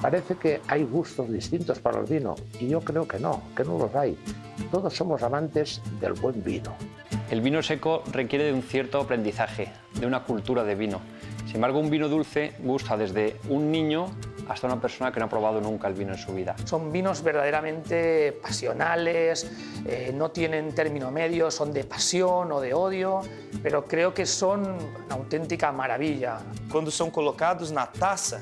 Parece que hay gustos distintos para el vino y yo creo que no los hay. Todos somos amantes del buen vino. El vino seco requiere de un cierto aprendizaje, de una cultura de vino. Sin embargo, un vino dulce gusta desde un niño hasta una persona que no ha probado nunca el vino en su vida. Son vinos verdaderamente pasionales, no tienen término medio, son de pasión o de odio, pero creo que son una auténtica maravilla. Quando são colocados na taça,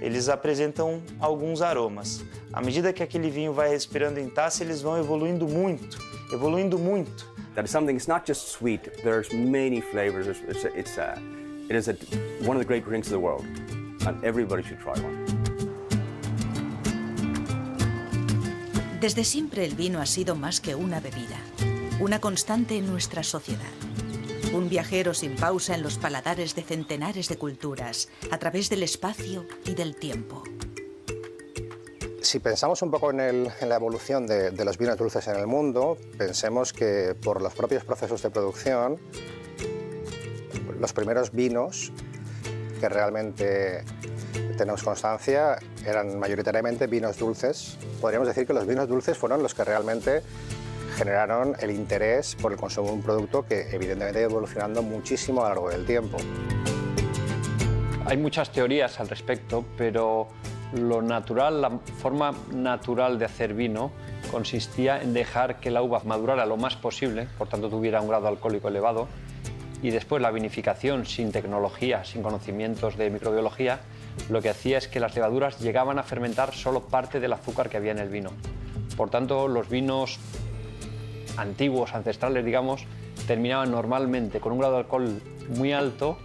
eles apresentam alguns aromas. À medida que aquele vinho vai respirando em taça, eles vão evoluindo muito, evoluindo muito. That is something, it's not just sweet, there's many flavors. It is one of the great drinks of the world, and everybody should try one. Desde siempre el vino ha sido más que una bebida, una constante en nuestra sociedad. Un viajero sin pausa en los paladares de centenares de culturas, a través del espacio y del tiempo. Si pensamos un poco en la evolución de los vinos dulces en el mundo, pensemos que por los propios procesos de producción, los primeros vinos que realmente tenemos constancia eran mayoritariamente vinos dulces. Podríamos decir que los vinos dulces fueron los que realmente generaron el interés por el consumo de un producto que evidentemente ha ido evolucionando muchísimo a lo largo del tiempo. Hay muchas teorías al respecto, pero lo natural, la forma natural de hacer vino consistía en dejar que la uva madurara lo más posible, por tanto tuviera un grado alcohólico elevado, y después la vinificación sin tecnología, sin conocimientos de microbiología, lo que hacía es que las levaduras llegaban a fermentar solo parte del azúcar que había en el vino. Por tanto, los vinos antiguos, ancestrales, digamos, terminaban normalmente con un grado de alcohol muy alto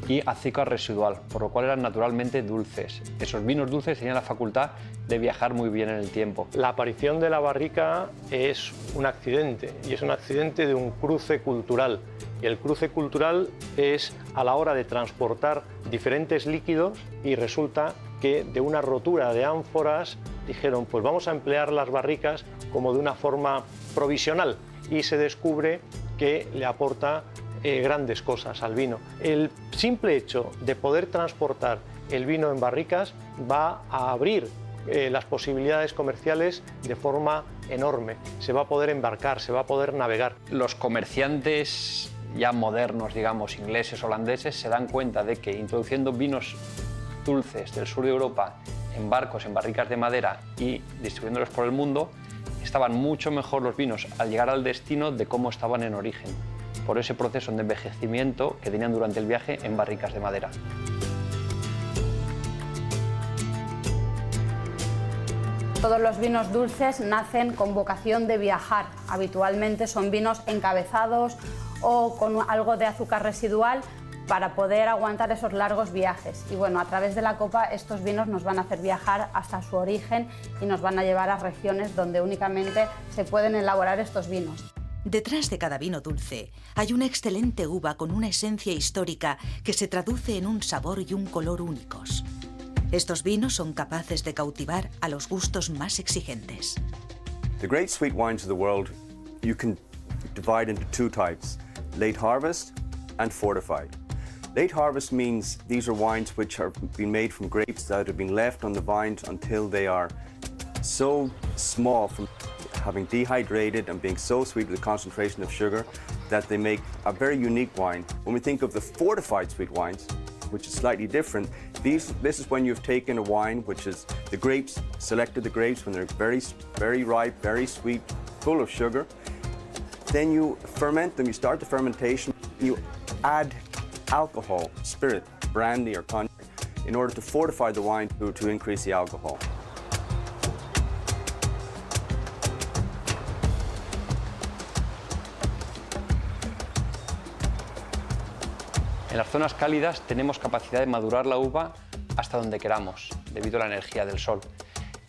y azúcar residual, por lo cual eran naturalmente dulces. Esos vinos dulces tenían la facultad de viajar muy bien en el tiempo. La aparición de la barrica es un accidente, y es un accidente de un cruce cultural. Y el cruce cultural es a la hora de transportar diferentes líquidos, y resulta que de una rotura de ánforas dijeron, pues vamos a emplear las barricas como de una forma provisional, y se descubre que le aporta grandes cosas al vino. El simple hecho de poder transportar el vino en barricas va a abrir las posibilidades comerciales de forma enorme. Se va a poder embarcar, se va a poder navegar. Los comerciantes ya modernos, digamos, ingleses, holandeses, se dan cuenta de que introduciendo vinos dulces del sur de Europa en barcos, en barricas de madera y distribuyéndolos por el mundo, estaban mucho mejor los vinos al llegar al destino de cómo estaban en origen, por ese proceso de envejecimiento que tenían durante el viaje en barricas de madera. Todos los vinos dulces nacen con vocación de viajar. Habitualmente son vinos encabezados o con algo de azúcar residual para poder aguantar esos largos viajes. Y bueno, a través de la copa estos vinos nos van a hacer viajar hasta su origen y nos van a llevar a regiones donde únicamente se pueden elaborar estos vinos. Detrás de cada vino dulce hay una excelente uva con una esencia histórica que se traduce en un sabor y un color únicos. Estos vinos son capaces de cautivar a los gustos más exigentes. The great sweet wines of the world, you can divide into two types, late harvest and fortified. Late harvest means these are wines which have been made from grapes that have been left on the vines until they are so small from having dehydrated and being so sweet with the concentration of sugar that they make a very unique wine. When we think of the fortified sweet wines, which is slightly different, this is when you've taken a wine which is the grapes, selected the grapes when they're very ripe, very sweet, full of sugar. Then you ferment them, you start the fermentation, you add alcohol, spirit, brandy or cognac, in order to fortify the wine to increase the alcohol. En las zonas cálidas tenemos capacidad de madurar la uva hasta donde queramos, debido a la energía del sol.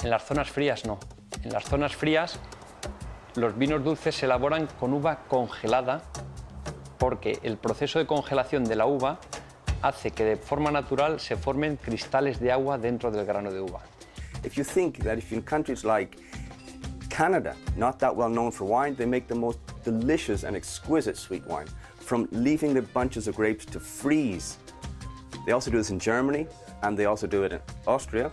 En las zonas frías no. En las zonas frías los vinos dulces se elaboran con uva congelada porque el proceso de congelación de la uva hace que de forma natural se formen cristales de agua dentro del grano de uva. If you think that if in countries like Canada, not that well known for wine, they make the most delicious and exquisite sweet wine, from leaving the bunches of grapes to freeze. They also do this in Germany, and they also do it in Austria.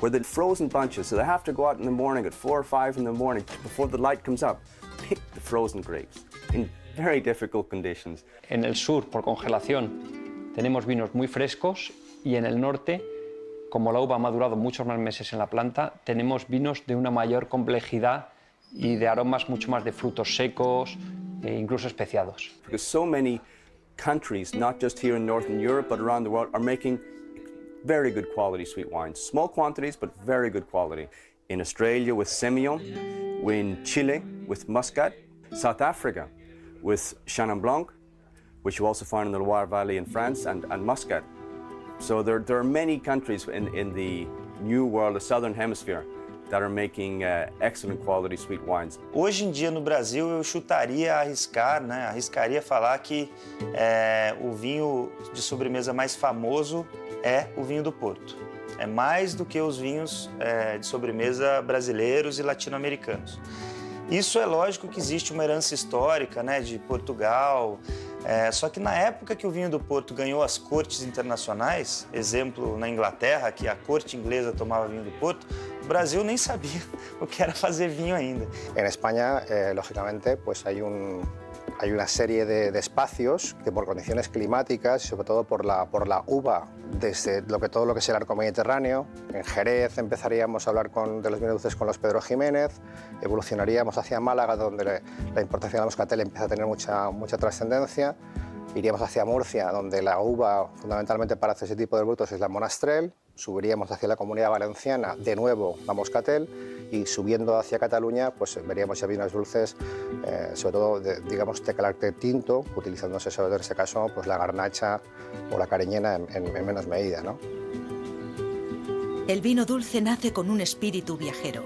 where the frozen bunches, so they have to go out in the morning at 4 or 5 in the morning before the light comes up, pick the frozen grapes in very difficult conditions. En el sur, por congelación, tenemos vinos muy frescos y en el norte, como la uva ha madurado muchos más meses en la planta, tenemos vinos de una mayor complejidad y de aromas mucho más de frutos secos e incluso especiados. Because so many countries, not just here in Northern Europe, but around the world, are making very good quality sweet wines. Small quantities, but very good quality. In Australia with Semillon, in Chile with Muscat, South Africa with Chenin Blanc, which you also find in the Loire Valley in France, and Muscat. So there are many countries in the New World, the Southern Hemisphere, that are making excellent quality sweet wines. Hoje em dia no Brasil eu chutaria a arriscar, né? Arriscaria falar que o vinho de sobremesa mais famoso é o vinho do Porto. É mais do que os vinhos de sobremesa brasileiros e latino-americanos. Isso é lógico que existe uma herança histórica, né, de Portugal, só que na época que o vinho do Porto ganhou as cortes internacionais, exemplo na Inglaterra, que a corte inglesa tomava vinho do Porto, o Brasil nem sabia o que era fazer vinho ainda. En España, lógicamente, pues hay una serie de espacios que por condiciones climáticas y sobre todo por la uva, desde todo lo que es el arco mediterráneo, en Jerez empezaríamos a hablar de los vinos dulces con los Pedro Jiménez, evolucionaríamos hacia Málaga, donde la importación de la moscatel empieza a tener mucha trascendencia, iríamos hacia Murcia, donde la uva fundamentalmente para hacer ese tipo de frutos es la monastrell, subiríamos hacia la Comunidad Valenciana, de nuevo la moscatel, y subiendo hacia Cataluña pues veríamos ya vinos dulces, sobre todo digamos de carácter tinto, utilizándose sobre todo en ese caso pues la garnacha o la cariñena en menos medida, ¿no? El vino dulce nace con un espíritu viajero.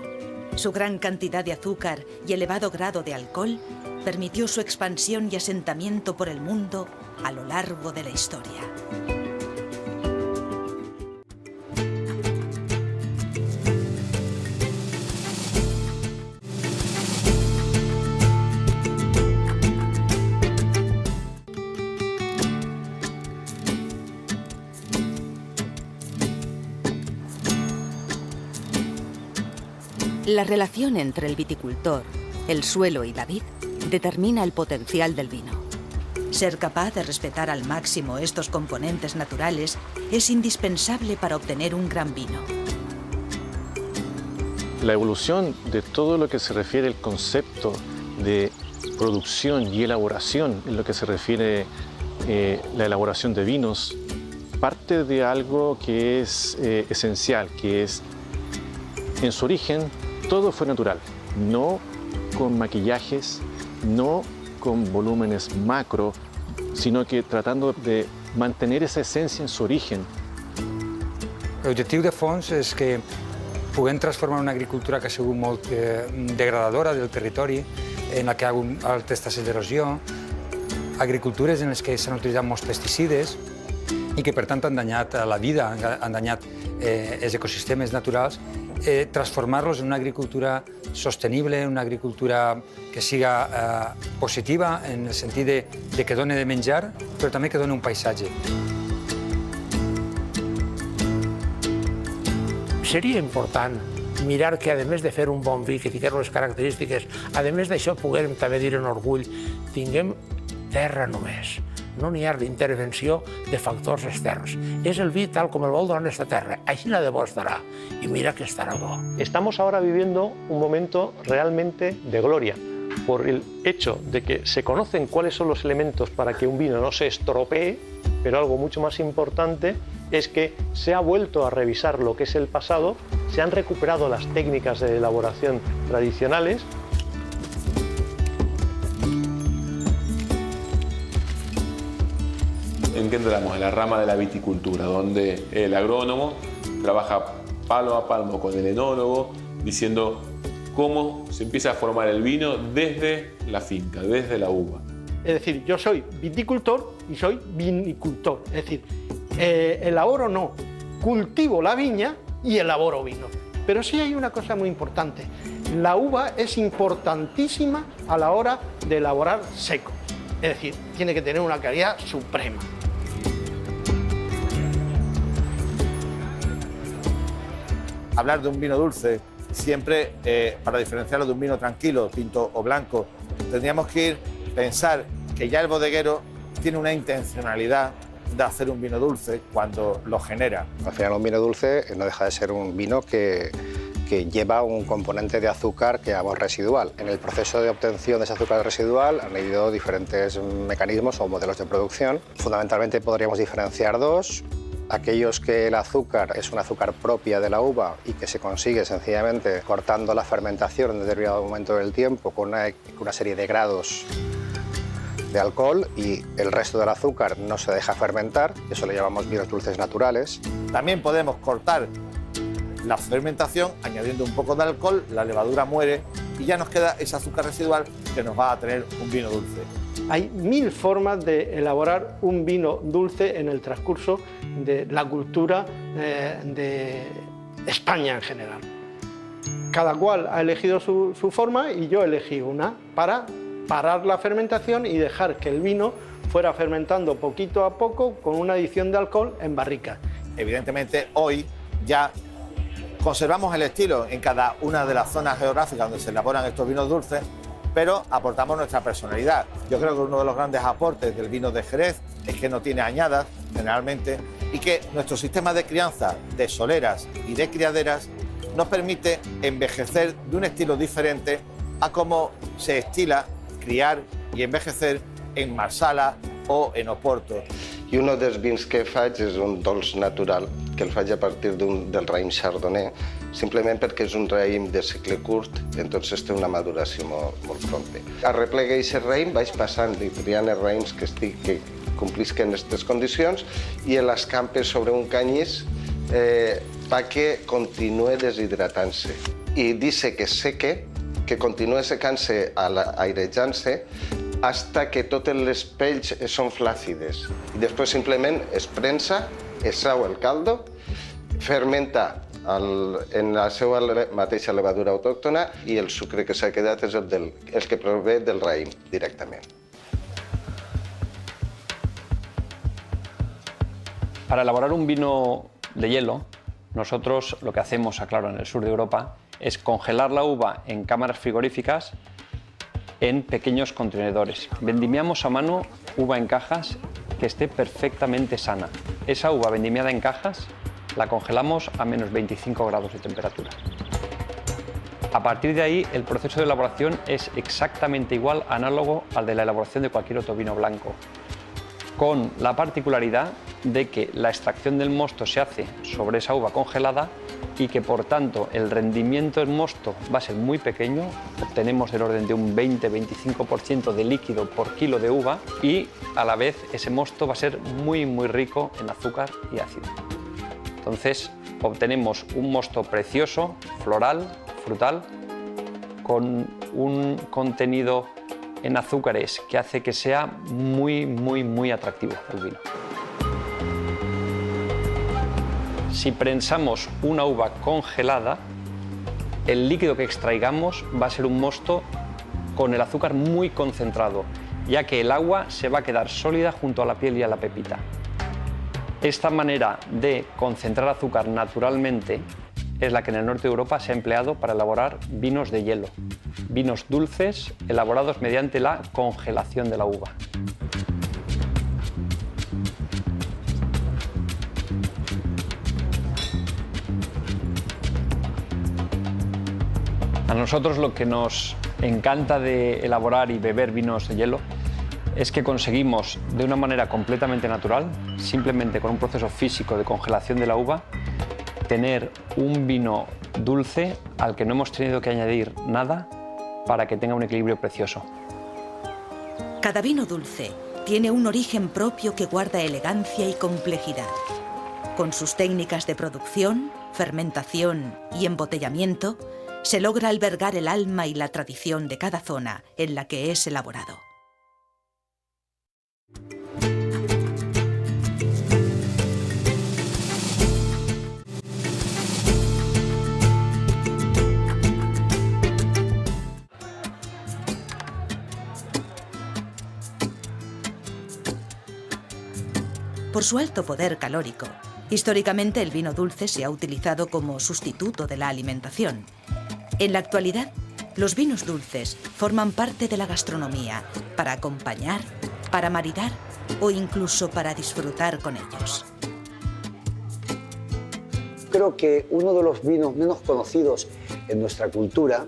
Su gran cantidad de azúcar y elevado grado de alcohol permitió su expansión y asentamiento por el mundo a lo largo de la historia. La relación entre el viticultor, el suelo y la vid determina el potencial del vino. Ser capaz de respetar al máximo estos componentes naturales es indispensable para obtener un gran vino. La evolución de todo lo que se refiere al concepto de producción y elaboración, en lo que se refiere la elaboración de vinos, parte de algo que es esencial, que es, en su origen, todo fue natural, no con maquillajes, no con volúmenes macro, sino que tratando de mantener esa esencia en su origen. L'objectiu de fons és que puguem transformar una agricultura que ha sigut molt degradadora del territori, en la que hi ha hagut altes tasses d'erosió, agricultures en les que s'han utilitzat molts pesticides i que per tant han danyat la vida, han danyat els ecosistemes naturals, transformar-los en una agricultura sostenible, una agricultura que siga positiva en el sentit de que doni de menjar, però també que doni un paisatge. Seria important mirar que, a més de fer un bon vi, que tinguem les característiques, a més d'això, puguem també dir en orgull, tinguem terra només. No n'hi ha d'intervenció de factors externs. És el vi tal com el vol donar esta terra. Així de bo estarà. Y mira que estarà bo. Estamos ahora viviendo un momento realmente de gloria por el hecho de que se conocen cuáles son los elementos para que un vino no se estropee, pero algo mucho más importante es que se ha vuelto a revisar lo que es el pasado, se han recuperado las técnicas de elaboración tradicionales. ¿En qué entramos? En la rama de la viticultura, donde el agrónomo trabaja palo a palmo con el enólogo, diciendo cómo se empieza a formar el vino desde la finca, desde la uva. Es decir, yo soy viticultor y soy vinicultor. Es decir, elaboro no, cultivo la viña y elaboro vino. Pero sí hay una cosa muy importante. La uva es importantísima a la hora de elaborar seco. Es decir, tiene que tener una calidad suprema. hablar de un vino dulce, siempre para diferenciarlo de un vino tranquilo, tinto o blanco, tendríamos que pensar que ya el bodeguero tiene una intencionalidad de hacer un vino dulce cuando lo genera. Al final un vino dulce no deja de ser un vino que lleva un componente de azúcar que llamamos residual. En el proceso de obtención de ese azúcar residual han habido diferentes mecanismos o modelos de producción. Fundamentalmente podríamos diferenciar dos. Aquellos que el azúcar es un azúcar propia de la uva y que se consigue sencillamente cortando la fermentación en determinado momento del tiempo con una serie de grados de alcohol, y el resto del azúcar no se deja fermentar, eso le llamamos vinos dulces naturales. También podemos cortar la fermentación añadiendo un poco de alcohol, la levadura muere y ya nos queda ese azúcar residual que nos va a tener un vino dulce. Hay 1000 formas de elaborar un vino dulce en el transcurso de la cultura de España en general. Cada cual ha elegido su forma y yo elegí una para parar la fermentación y dejar que el vino fuera fermentando poquito a poco con una adición de alcohol en barrica. Evidentemente hoy ya conservamos el estilo en cada una de las zonas geográficas donde se elaboran estos vinos dulces, pero aportamos nuestra personalidad. Yo creo que uno de los grandes aportes del vino de Jerez es que no tiene añadas generalmente y que nuestro sistema de crianza de soleras y de criaderas nos permite envejecer de un estilo diferente a cómo se estila criar i envejecer en Marsala o en Oporto. I un dels vins que faig és un dolç natural, que el faig a partir del raïm chardonnay, simplement perquè és un raïm de cicle curt, entonces té una maduració molt prompte. Arreplega aquest raïm, vaig passant i triant els raïms que complisquen aquestes condicions i l'escampe sobre un canyís perquè continue deshidratant-se. I deixa que seque, que continua secant-se, airejant-se, hasta que totes les pells són flàcides. I després simplement es prensa, es trau el caldo, fermenta en la seva mateixa levadura autòctona i el sucre que s'ha quedat és el que prové del raïm directament. Para elaborar un vino de hielo, nosotros lo que hacemos, aclaro, en el sur de Europa, es congelar la uva en cámaras frigoríficas en pequeños contenedores. Vendimiamos a mano uva en cajas que esté perfectamente sana. Esa uva vendimiada en cajas la congelamos a menos 25 grados de temperatura. A partir de ahí, el proceso de elaboración es exactamente igual, análogo al de la elaboración de cualquier otro vino blanco, con la particularidad de que la extracción del mosto se hace sobre esa uva congelada y que, por tanto, el rendimiento del mosto va a ser muy pequeño. Obtenemos del orden de un 20-25% de líquido por kilo de uva y, a la vez, ese mosto va a ser muy rico en azúcar y ácido. Entonces, obtenemos un mosto precioso, floral, frutal, con un contenido en azúcares que hace que sea muy atractivo el vino. Si prensamos una uva congelada, el líquido que extraigamos va a ser un mosto con el azúcar muy concentrado, ya que el agua se va a quedar sólida junto a la piel y a la pepita. Esta manera de concentrar azúcar naturalmente es la que en el norte de Europa se ha empleado para elaborar vinos de hielo, vinos dulces elaborados mediante la congelación de la uva. A nosotros lo que nos encanta de elaborar y beber vinos de hielo es que conseguimos de una manera completamente natural, simplemente con un proceso físico de congelación de la uva, tener un vino dulce al que no hemos tenido que añadir nada para que tenga un equilibrio precioso. Cada vino dulce tiene un origen propio que guarda elegancia y complejidad. Con sus técnicas de producción, fermentación y embotellamiento, se logra albergar el alma y la tradición de cada zona en la que es elaborado. Por Por su alto poder calórico, históricamente el vino dulce se ha utilizado como sustituto de la alimentación. En la actualidad, los vinos dulces forman parte de la gastronomía para acompañar, para maridar o incluso para disfrutar con ellos. Creo que uno de los vinos menos conocidos en nuestra cultura,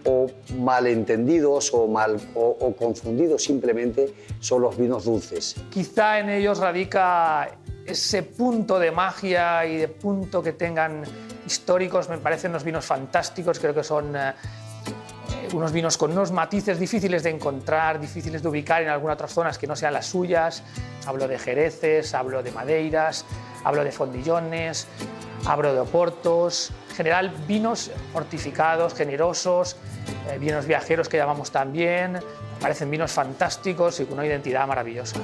o malentendidos o confundidos simplemente, son los vinos dulces. Quizá en ellos radica ese punto de magia y de punto que tengan históricos. Me parecen los vinos fantásticos, creo que son unos vinos con unos matices difíciles de encontrar, difíciles de ubicar en algunas otras zonas que no sean las suyas. Hablo de jereces, hablo de madeiras, hablo de fondillones, hablo de oportos, en general vinos fortificados, generosos, vinos viajeros que llamamos también. Me parecen vinos fantásticos y con una identidad maravillosa.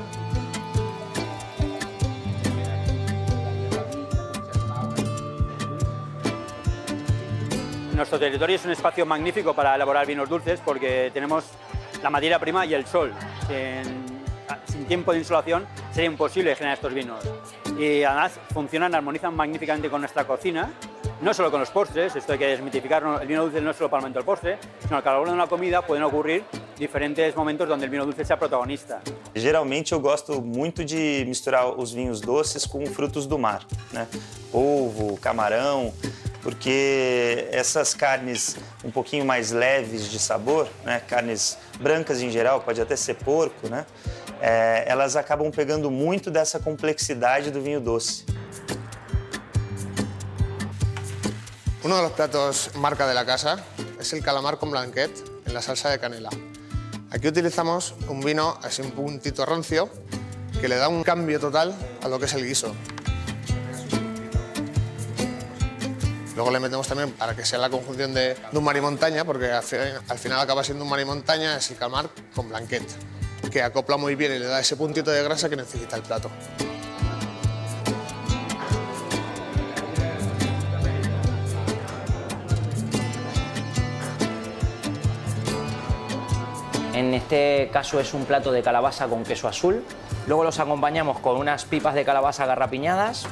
Nuestro territorio es un espacio magnífico para elaborar vinos dulces porque tenemos la materia prima y el sol. Sin tiempo de insolación sería imposible generar estos vinos. Y además funcionan, armonizan magníficamente con nuestra cocina, no solo con los postres. Esto hay que desmitificar, el vino dulce no es solo para el momento del postre, sino que a la hora de una comida pueden ocurrir diferentes momentos donde el vino dulce sea protagonista. Geralmente eu gosto muito de misturar os vinhos doces com frutos do mar, né? Polvo, camarão, porque essas carnes um pouquinho mais leves de sabor, né? Carnes brancas em geral, pode até ser porco, né? Elas acabam pegando muito dessa complexidade do vinho doce. Uno de los platos marca de la casa es el calamar con blanquet en la salsa de canela. Aquí utilizamos un vino así un puntito rancio que le da un cambio total a lo que es el guiso. Luego le metemos también, para que sea la conjunción de un mar y montaña, porque al final acaba siendo un mar y montaña, es el calamar con blanquet, que acopla muy bien y le da ese puntito de grasa que necesita el plato. En este caso es un plato de calabaza con queso azul. Luego los acompañamos con unas pipas de calabaza garrapiñadas,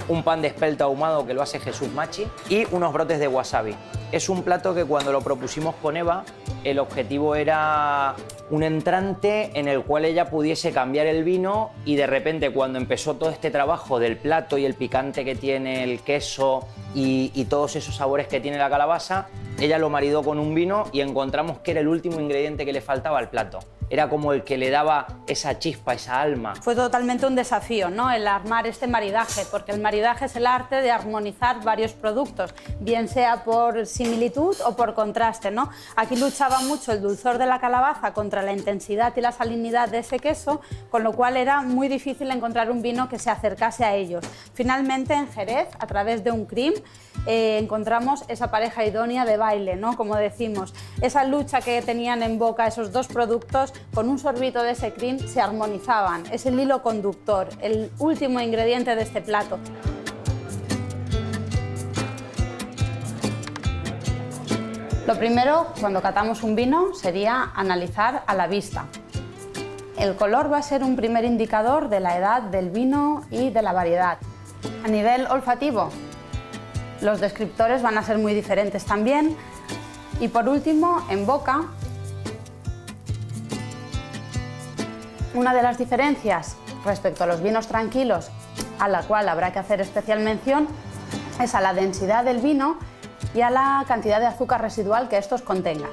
un pan de espelta ahumado que lo hace Jesús Machi y unos brotes de wasabi. Es un plato que cuando lo propusimos con Eva, el objetivo era un entrante en el cual ella pudiese cambiar el vino y de repente cuando empezó todo este trabajo del plato y el picante que tiene el queso y todos esos sabores que tiene la calabaza, ella lo maridó con un vino y encontramos que era el último ingrediente que le faltaba al plato. Era como el que le daba esa chispa, esa alma. Fue totalmente un desafío, ¿no?, el armar este maridaje, porque el maridaje es el arte de armonizar varios productos, bien sea por similitud o por contraste, ¿no? Aquí luchaba mucho el dulzor de la calabaza contra la intensidad y la salinidad de ese queso, con lo cual era muy difícil encontrar un vino que se acercase a ellos. Finalmente, en Jerez, a través de un cream, encontramos esa pareja idónea de baile, ¿no?, como decimos. Esa lucha que tenían en boca esos dos productos, con un sorbito de ese cream se armonizaban. Es el hilo conductor, el último ingrediente de este plato. Lo primero, cuando catamos un vino, sería analizar a la vista. El color va a ser un primer indicador de la edad del vino y de la variedad. A nivel olfativo, los descriptores van a ser muy diferentes también. Y por último, en boca, una de las diferencias respecto a los vinos tranquilos, a la cual habrá que hacer especial mención, es a la densidad del vino y a la cantidad de azúcar residual que estos contengan.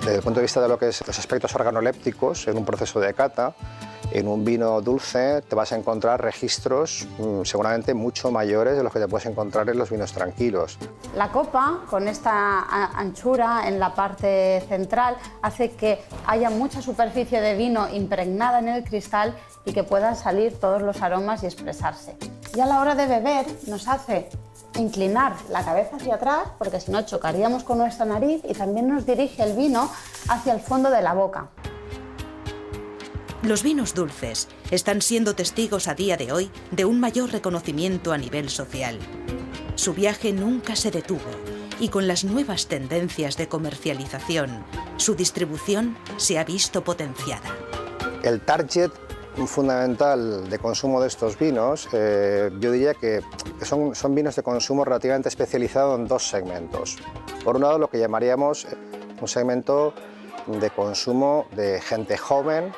Desde el punto de vista de lo que es los aspectos organolépticos, en un proceso de cata, en un vino dulce te vas a encontrar registros seguramente mucho mayores de los que te puedes encontrar en los vinos tranquilos. La copa, con esta anchura en la parte central, hace que haya mucha superficie de vino impregnada en el cristal y que puedan salir todos los aromas y expresarse. Y a la hora de beber nos hace inclinar la cabeza hacia atrás, porque si no chocaríamos con nuestra nariz, y también nos dirige el vino hacia el fondo de la boca. Los vinos dulces están siendo testigos a día de hoy de un mayor reconocimiento a nivel social. Su viaje nunca se detuvo y con las nuevas tendencias de comercialización, su distribución se ha visto potenciada. El target fundamental de consumo de estos vinos, yo diría que son vinos de consumo relativamente especializado en dos segmentos. Por un lado, lo que llamaríamos un segmento de consumo de gente joven,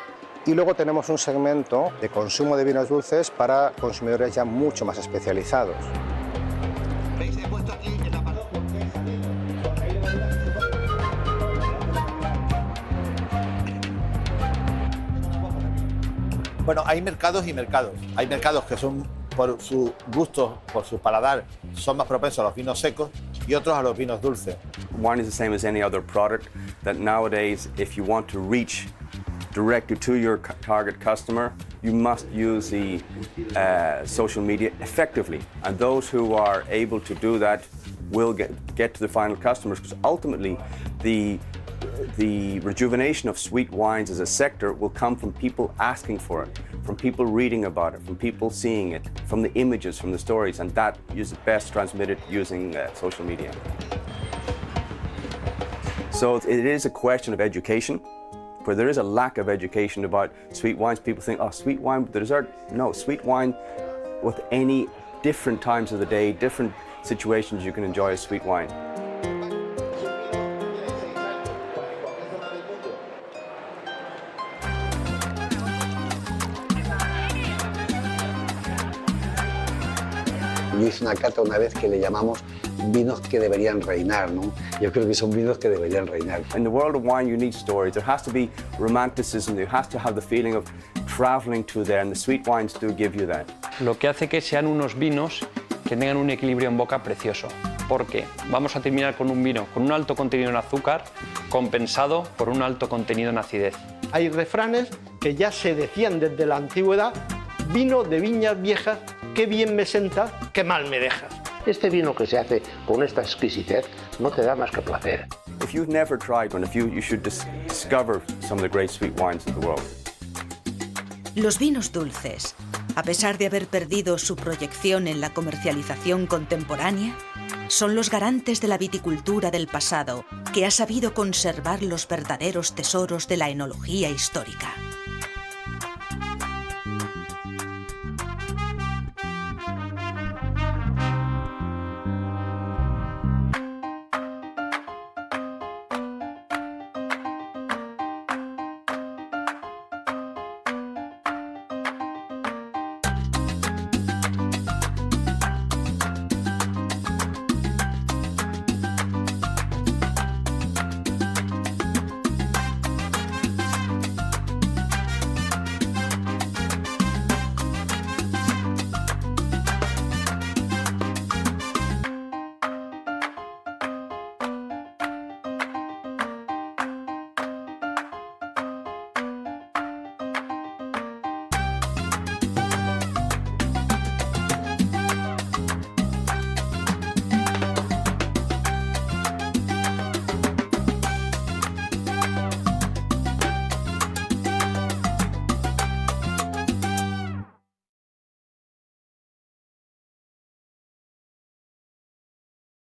y luego tenemos un segmento de consumo de vinos dulces para consumidores ya mucho más especializados. Bueno, hay mercados y mercados. Hay mercados que son, por su gusto, por su paladar, son más propensos a los vinos secos y otros a los vinos dulces. Wine is the same as any other product, that nowadays, if you want to reach directly to your target customer, you must use the social media effectively. And those who are able to do that will get to the final customers, because ultimately the rejuvenation of sweet wines as a sector will come from people asking for it, from people reading about it, from people seeing it, from the images, from the stories, and that is best transmitted using social media. So it is a question of education, where there is a lack of education about sweet wines. People think, oh, sweet wine with the dessert. No, sweet wine with any different times of the day, different situations you can enjoy a sweet wine. Yo hice una cata una vez que le llamamos vinos que deberían reinar, ¿no? Yo creo que son vinos que deberían reinar. In the world of wine, you need stories. There has to be romanticism. You have to have the feeling of traveling to there, and the sweet wines do give you that. Lo que hace que sean unos vinos que tengan un equilibrio en boca precioso. Porque vamos a terminar con un vino con un alto contenido en azúcar compensado por un alto contenido en acidez. Hay refranes que ya se decían desde la antigüedad: vino de viñas viejas, qué bien me senta, qué mal me dejas. Este vino que se hace con esta exquisitez no te da más que placer. If you've never tried one, you should discover some of the great sweet wines of the world. Los vinos dulces, a pesar de haber perdido su proyección en la comercialización contemporánea, son los garantes de la viticultura del pasado, que ha sabido conservar los verdaderos tesoros de la enología histórica.